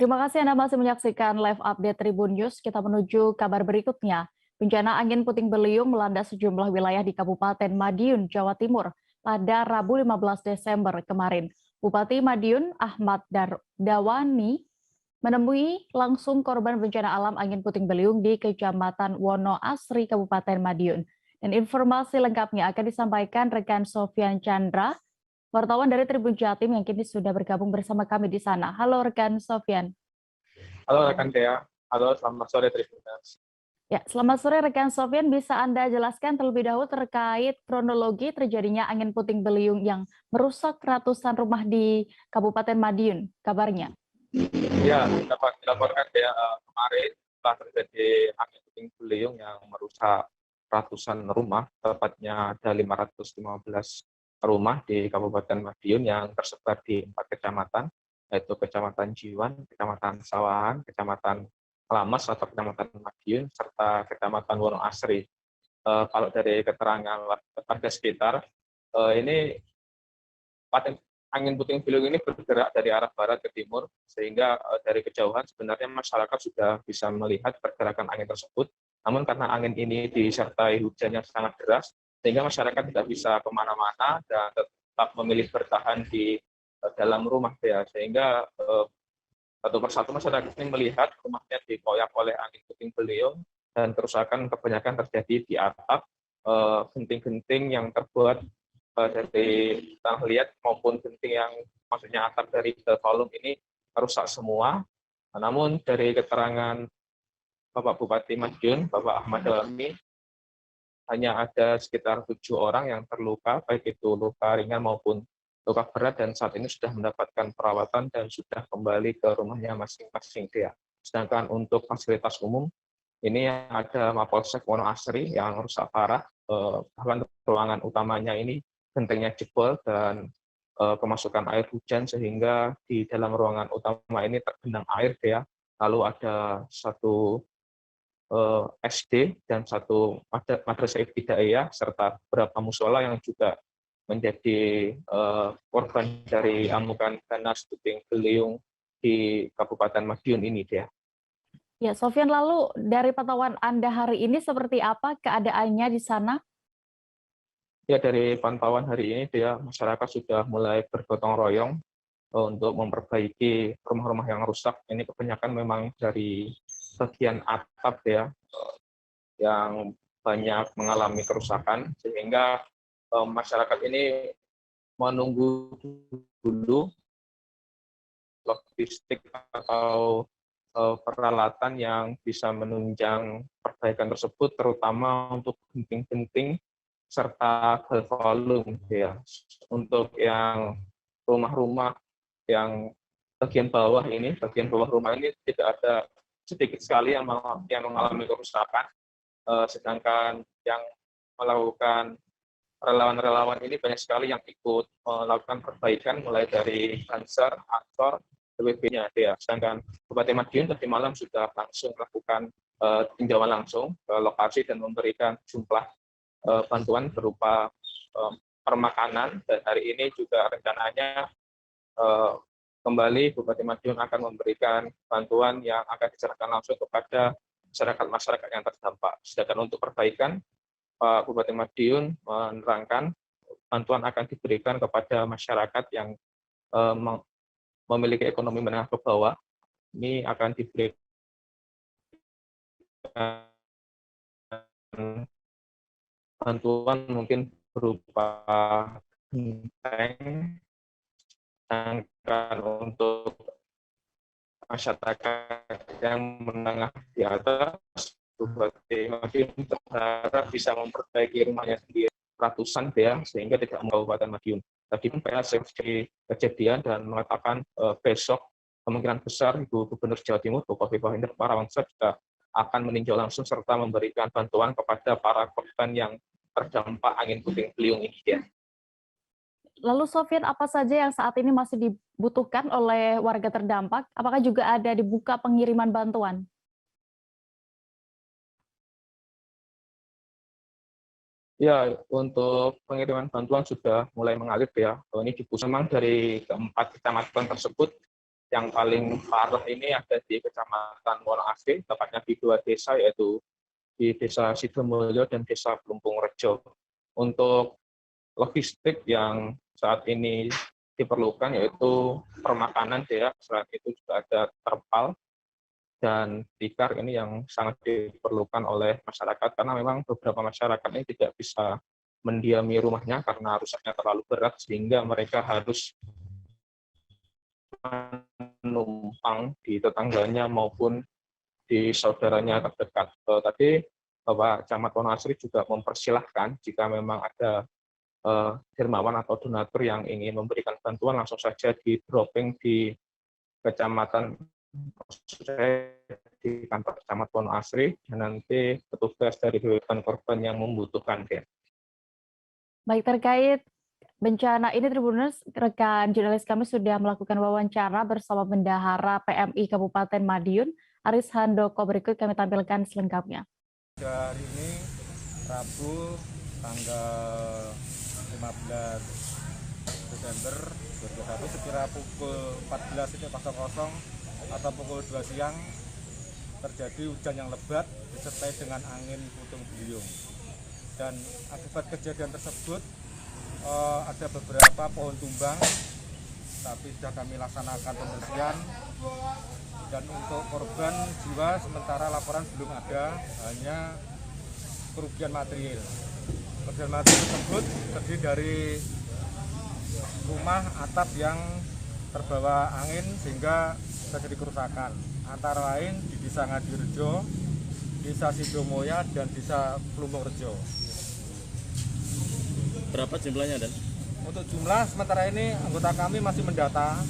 Terima kasih Anda masih menyaksikan live update Tribun News. Kita menuju kabar berikutnya. Bencana angin puting beliung melanda sejumlah wilayah di Kabupaten Madiun, Jawa Timur pada Rabu 15 Desember kemarin. Bupati Madiun Ahmad Dawani menemui langsung korban bencana alam angin puting beliung di Kecamatan Wono Asri, Kabupaten Madiun. Dan informasi lengkapnya akan disampaikan rekan Sofyan Chandra, wartawan dari Tribun Jatim yang kini sudah bergabung bersama kami di sana. Halo rekan Sofyan. Halo rekan Dea, halo selamat sore Tribuners. Ya, selamat sore rekan Sofyan. Bisa Anda jelaskan terlebih dahulu terkait kronologi terjadinya angin puting beliung yang merusak ratusan rumah di Kabupaten Madiun, kabarnya? Ya, dapat dilaporkan Dea, kemarin telah terjadi angin puting beliung yang merusak ratusan rumah, tepatnya ada 515 rumah di Kabupaten Madiun yang tersebar di 4 kecamatan, yaitu Kecamatan Jiwan, Kecamatan Sawahan, Kecamatan Lamas atau Kecamatan Madiun, serta Kecamatan Wono Asri. Kalau dari keterangan warga sekitar, ini angin puting beliung ini bergerak dari arah barat ke timur, sehingga dari kejauhan sebenarnya masyarakat sudah bisa melihat pergerakan angin tersebut. Namun karena angin ini disertai hujan yang sangat deras, sehingga masyarakat tidak bisa kemana-mana dan tetap memilih bertahan di dalam rumah ya. Sehingga satu persatu masyarakat ini melihat rumahnya dikoyak oleh angin puting beliung dan kerusakan kebanyakan terjadi di atap, genting-genting yang terbuat dari tanah liat maupun genting yang maksudnya atap dari kolom ini rusak semua. Namun dari keterangan Bapak Bupati Madiun, Bapak Ahmad Dawani, hanya ada sekitar 7 orang yang terluka, baik itu luka ringan maupun luka berat, dan saat ini sudah mendapatkan perawatan dan sudah kembali ke rumahnya masing-masing. Sedangkan untuk fasilitas umum, ini ada Mapolsek Wono Asri yang rusak parah, bahkan ruangan utamanya ini gentengnya jebol dan kemasukan air hujan sehingga di dalam ruangan utama ini tergenang air ya. Lalu ada satu SD dan satu madrasah ibtidaiyah serta beberapa musola yang juga menjadi korban dari amukan ganas puting beliung di Kabupaten Madiun ini dia. Ya, Sofyan, lalu dari pantauan Anda hari ini seperti apa keadaannya di sana? Ya, dari pantauan hari ini dia masyarakat sudah mulai bergotong royong untuk memperbaiki rumah-rumah yang rusak. Ini kebanyakan memang dari bagian atap ya, yang banyak mengalami kerusakan, sehingga masyarakat ini menunggu dulu logistik atau peralatan yang bisa menunjang perbaikan tersebut, terutama untuk genting-genting serta kolom ya. Untuk yang rumah-rumah yang bagian bawah rumah ini tidak ada, sedikit sekali yang mengalami kerusakan, sedangkan yang melakukan relawan-relawan ini banyak sekali yang ikut melakukan perbaikan mulai dari Banser, Ansor, BPBD-nya ya. Sedangkan Bupati Madiun tadi malam sudah langsung melakukan tinjauan langsung ke lokasi dan memberikan jumlah bantuan berupa permakanan, dan hari ini juga rencananya kembali Bupati Madiun akan memberikan bantuan yang akan diserahkan langsung kepada masyarakat yang terdampak. Sedangkan untuk perbaikan, Pak Bupati Madiun menerangkan bantuan akan diberikan kepada masyarakat yang memiliki ekonomi menengah ke bawah. Ini akan diberikan bantuan mungkin berupa genteng, sedangkan untuk masyarakat yang menengah di atas, Bupati Madiun berharap bisa memperbaiki rumahnya sendiri ratusan ya, sehingga tidak membawa Kabupaten Madiun. Tadi pun PSFC kejadian dan mengatakan besok kemungkinan besar Ibu Gubernur Jawa Timur, Bu Khofifah Indar Parawansa juga akan meninjau langsung serta memberikan bantuan kepada para korban yang terdampak angin puting beliung ini ya. Lalu Sofyan, apa saja yang saat ini masih dibutuhkan oleh warga terdampak? Apakah juga ada dibuka pengiriman bantuan? Ya, untuk pengiriman bantuan sudah mulai mengalir ya. Ini dipusat memang dari keempat kecamatan tersebut, yang paling parah ini ada di Kecamatan Wonoasri, tepatnya di 2 desa, yaitu di Desa Sidomulyo dan Desa Plumpung Rejo. Untuk logistik yang saat ini diperlukan yaitu permakanan ya, selain itu juga ada terpal dan tikar ini yang sangat diperlukan oleh masyarakat, karena memang beberapa masyarakat ini tidak bisa mendiami rumahnya karena rusaknya terlalu berat, sehingga mereka harus menumpang di tetangganya maupun di saudaranya terdekat. Tadi Bapak Camat Wonoasri juga mempersilahkan jika memang ada dermawan atau donatur yang ingin memberikan bantuan, langsung saja di dropping di kecamatan, di kantor Camat Wonoasri, dan nanti petugas dari Bpbd korban yang membutuhkan. Baik, terkait bencana ini Tribuners, rekan jurnalis kami sudah melakukan wawancara bersama Bendahara PMI Kabupaten Madiun, Aris Handoko. Berikut kami tampilkan selengkapnya. Hari ini Rabu tanggal 15 Desember 2021 sekira pukul 14.00 atau pukul 2 siang terjadi hujan yang lebat disertai dengan angin puting beliung. Dan akibat kejadian tersebut ada beberapa pohon tumbang, tapi sudah kami laksanakan pembersihan. Dan untuk korban jiwa sementara laporan belum ada, hanya kerugian material. Kerugian material tersebut terdiri dari rumah atap yang terbawa angin sehingga terjadi kerusakan, antara lain di Desa Ngadirejo, Desa Sidomulyo, dan Desa Plumpung Rejo. Berapa jumlahnya, Dan? Untuk jumlah sementara ini anggota kami masih mendata.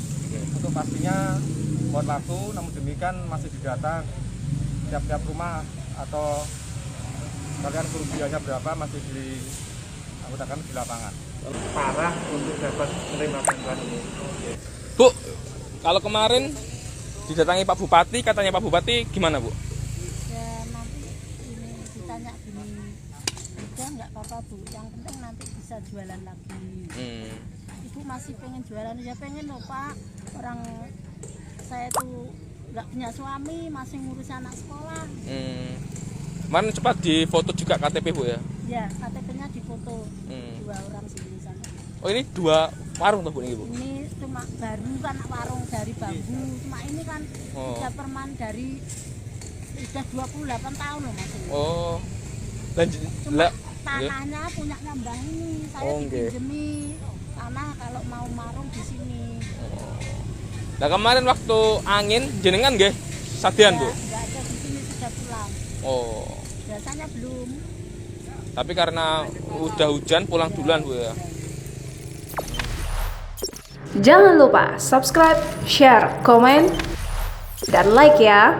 Untuk pastinya mohon waktu, namun demikian masih didata tiap-tiap rumah atau kalian kerugiannya berapa masih di anggota kami di lapangan. Parah untuk dapat menerima bantuan ini. Bu, kalau kemarin didatangi Pak Bupati, katanya Pak Bupati gimana, Bu? Ya nanti ini ditanya gini, udah nggak apa-apa Bu, yang penting nanti bisa jualan lagi. Ibu masih pengen jualan, ya pengen loh Pak, orang saya tuh nggak punya suami, masih ngurus anak sekolah. Kemarin cepat di foto juga KTP, Bu, ya? Ya, KTP-nya difoto, 2 orang sendiri sana. Oh, ini 2 warung tuh, Bu, ini, Bu? Ini cuma baru kan warung dari bambu, cuma ini kan udah perman dari udah 28 tahun loh Mas. Oh, dan Cuma tanahnya punyanya Mbah ini, saya dipinjemi tanah kalau mau marung di sini. Nah, kemarin waktu angin jenengan nggih sadian, Bu? Enggak ada di sini, sudah pulang. Oh. Biasanya belum. Tapi karena udah hujan pulang duluan, Bu, ya. Jangan lupa subscribe, share, komen, dan like ya.